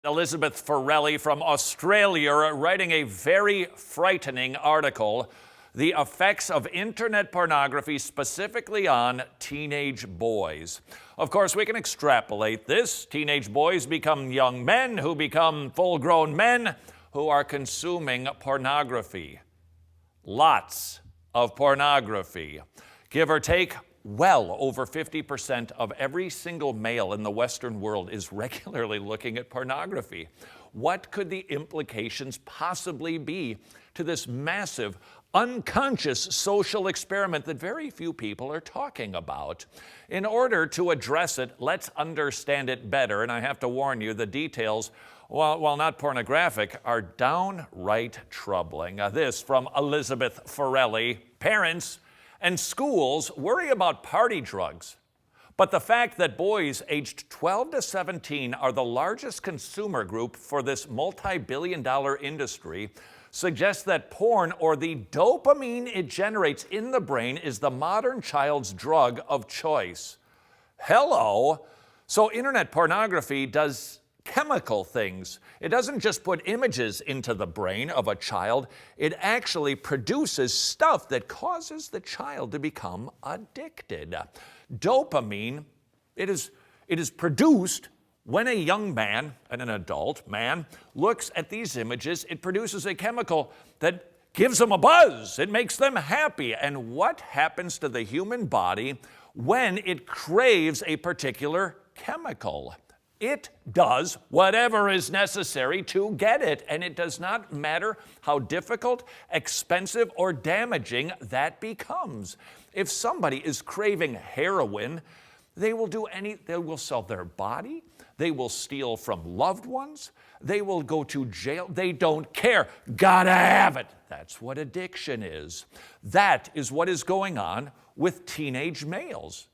Elizabeth Friel from Australia writing a very frightening article, The Effects of Internet Pornography Specifically on Teenage Boys. Of course, we can extrapolate this. Teenage boys become young men who become full-grown men who are consuming pornography. Lots of pornography. Give or take, well over 50% of every single male in the Western world is regularly looking at pornography. What could the implications possibly be to this massive, unconscious social experiment that very few people are talking about? In order to address it, let's understand it better. And I have to warn you, the details, while not pornographic, are downright troubling. This from Elizabeth Friel. Parents and schools worry about party drugs, but the fact that boys aged 12 to 17 are the largest consumer group for this multi-billion-dollar industry suggests that porn, or the dopamine it generates in the brain, is the modern child's drug of choice. Hello! So internet pornography does chemical things. It doesn't just put images into the brain of a child, it actually produces stuff that causes the child to become addicted. Dopamine, it is produced when a young man and an adult man looks at these images. It produces a chemical that gives them a buzz. It makes them happy. And what happens to the human body when it craves a particular chemical? It does whatever is necessary to get it, and it does not matter how difficult, expensive, or damaging that becomes. If somebody is craving heroin, they will sell their body, they will steal from loved ones, they will go to jail, they don't care. Gotta have it. That's what addiction is. That is what is going on with teenage males.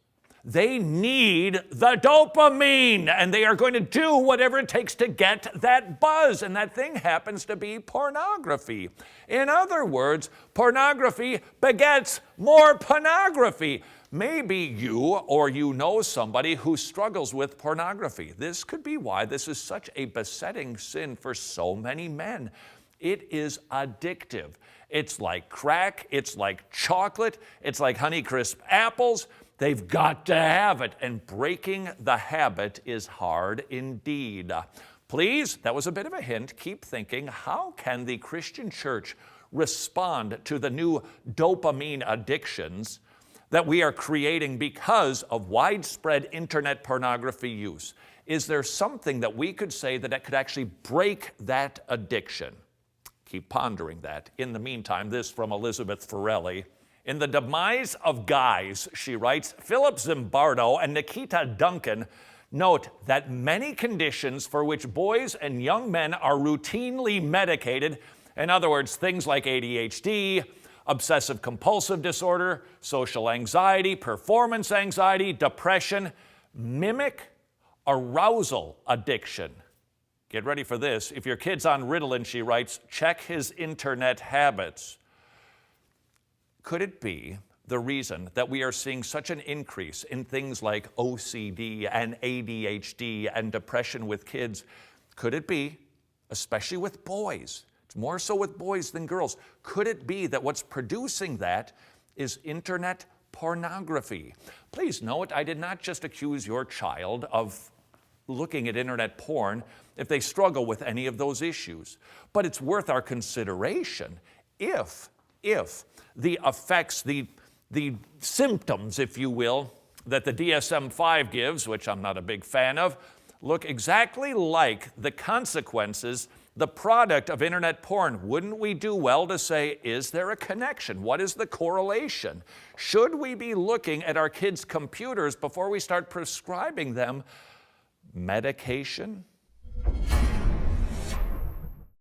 They need the dopamine, and they are going to do whatever it takes to get that buzz, and that thing happens to be pornography. In other words, pornography begets more pornography. Maybe you or you know somebody who struggles with pornography. This could be why this is such a besetting sin for so many men. It is addictive. It's like crack, it's like chocolate, it's like Honeycrisp apples. They've got to have it, and breaking the habit is hard indeed. Please, that was a bit of a hint. Keep thinking, how can the Christian church respond to the new dopamine addictions that we are creating because of widespread internet pornography use? Is there something that we could say that could actually break that addiction? Keep pondering that. In the meantime, this from Elizabeth Friel. In The Demise of Guys, she writes, Philip Zimbardo and Nikita Duncan note that many conditions for which boys and young men are routinely medicated, in other words, things like ADHD, obsessive compulsive disorder, social anxiety, performance anxiety, depression, mimic arousal addiction. Get ready for this. If your kid's on Ritalin, she writes, check his internet habits. Could it be the reason that we are seeing such an increase in things like OCD and ADHD and depression with kids? Could it be, especially with boys, it's more so with boys than girls, could it be that what's producing that is internet pornography? Please note, I did not just accuse your child of looking at internet porn if they struggle with any of those issues, but it's worth our consideration if the effects, the symptoms, if you will, that the DSM-5 gives, which I'm not a big fan of, look exactly like the consequences, the product of internet porn. Wouldn't we do well to say, is there a connection? What is the correlation? Should we be looking at our kids' computers before we start prescribing them medication?